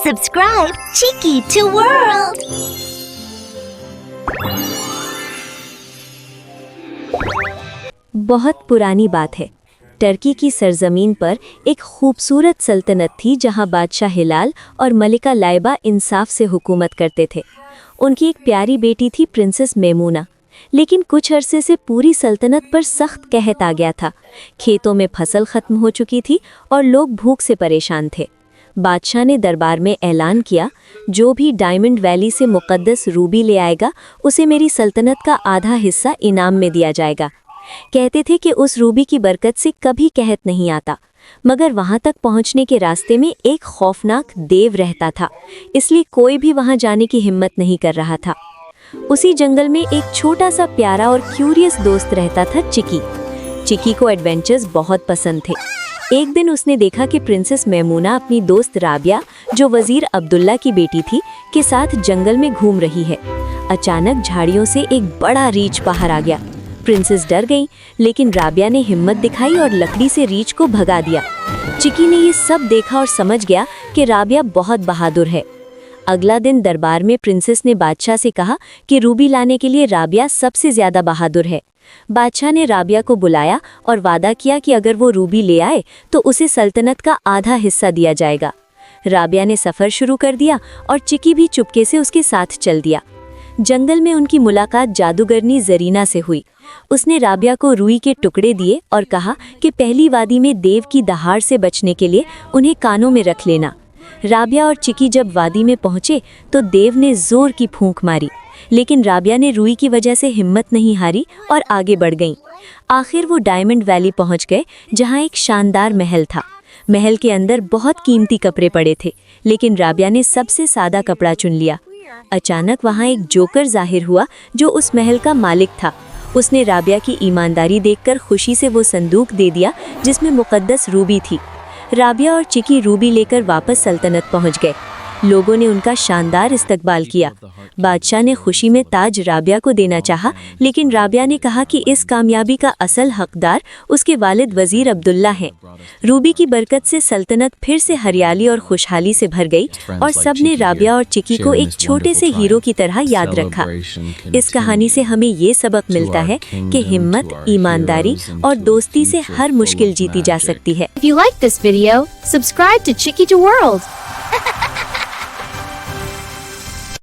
Subscribe Cheeky to World. बहुत पुरानी बात है। टर्की की सरजमीन पर एक खूबसूरत सल्तनत थी जहां बादशाह हिलाल और मलिका लाइबा इंसाफ से हुकूमत करते थे। उनकी एक प्यारी बेटी थी प्रिंसेस मेमूना। लेकिन कुछ अरसे से पूरी सल्तनत पर सख्त कहत आ गया था। खेतों में फसल खत्म हो चुकी थी और लोग भूख से परेशान थे। बादशाह ने दरबार में ऐलान किया, जो भी डायमंड वैली से मुक़द्दस रूबी ले आएगा उसे मेरी सल्तनत का आधा हिस्सा इनाम में दिया जाएगा। कहते थे कि उस रूबी की बरकत से कभी कहत नहीं आता, मगर वहां तक पहुंचने के रास्ते में एक खौफनाक देव रहता था, इसलिए कोई भी वहां जाने की हिम्मत नहीं कर रहा था। उसी जंगल में एक छोटा सा प्यारा और क्यूरियस दोस्त रहता था, चिकी। चिकी को एडवेंचर्स बहुत पसंद थे। एक दिन उसने देखा कि प्रिंसेस मेमूना अपनी दोस्त राबिया, जो वजीर अब्दुल्ला की बेटी थी, के साथ जंगल में घूम रही है। अचानक झाड़ियों से एक बड़ा रीछ बाहर आ गया। प्रिंसेस डर गई, लेकिन राबिया ने हिम्मत दिखाई और लकड़ी से रीछ को भगा दिया। चिकी ने ये सब देखा और समझ गया कि राबिया बहुत बहादुर है। अगला दिन दरबार में प्रिंसेस ने बादशाह से कहा कि रूबी लाने के लिए राबिया सबसे ज्यादा बहादुर है। बादशाह ने राबिया को बुलाया और वादा किया कि अगर वो रूबी ले आए तो उसे सल्तनत का आधा हिस्सा दिया जाएगा। राबिया ने सफ़र शुरू कर दिया और चिकी भी चुपके से उसके साथ चल दिया। जंगल में उनकी मुलाकात जादूगरनी जरीना से हुई। उसने राबिया को रुई के टुकड़े दिए और कहा कि पहली वादी में देव की दहाड़ से बचने के लिए उन्हें कानों में रख लेना। राबिया और चिकी जब वादी में पहुंचे तो देव ने जोर की फूंक मारी, लेकिन राबिया ने रुई की वजह से हिम्मत नहीं हारी और आगे बढ़ गईं। आखिर वो डायमंड वैली पहुंच गए, जहां एक शानदार महल था। महल के अंदर बहुत कीमती कपड़े पड़े थे, लेकिन राबिया ने सबसे सादा कपड़ा चुन लिया। अचानक वहां एक जोकर जाहिर हुआ, जो उस महल का मालिक था। उसने राबिया की ईमानदारी देखकर खुशी से वो संदूक दे दिया जिसमें मुक़द्दस रूबी थी। राबिया और चिकी रूबी लेकर वापस सल्तनत पहुंच गए। लोगों ने उनका शानदार इस्तकबाल किया। बादशाह ने खुशी में ताज राबिया को देना चाहा, लेकिन राबिया ने कहा कि इस कामयाबी का असल हकदार उसके वालिद वजीर अब्दुल्ला हैं। रूबी की बरकत से सल्तनत फिर से हरियाली और खुशहाली से भर गई और सब ने राबिया और चिकी को एक छोटे से हीरो की तरह याद रखा। इस कहानी से हमें ये सबक मिलता है कि हिम्मत, ईमानदारी और दोस्ती से हर मुश्किल जीती जा सकती है। If you like this video, subscribe to Cheeky to World.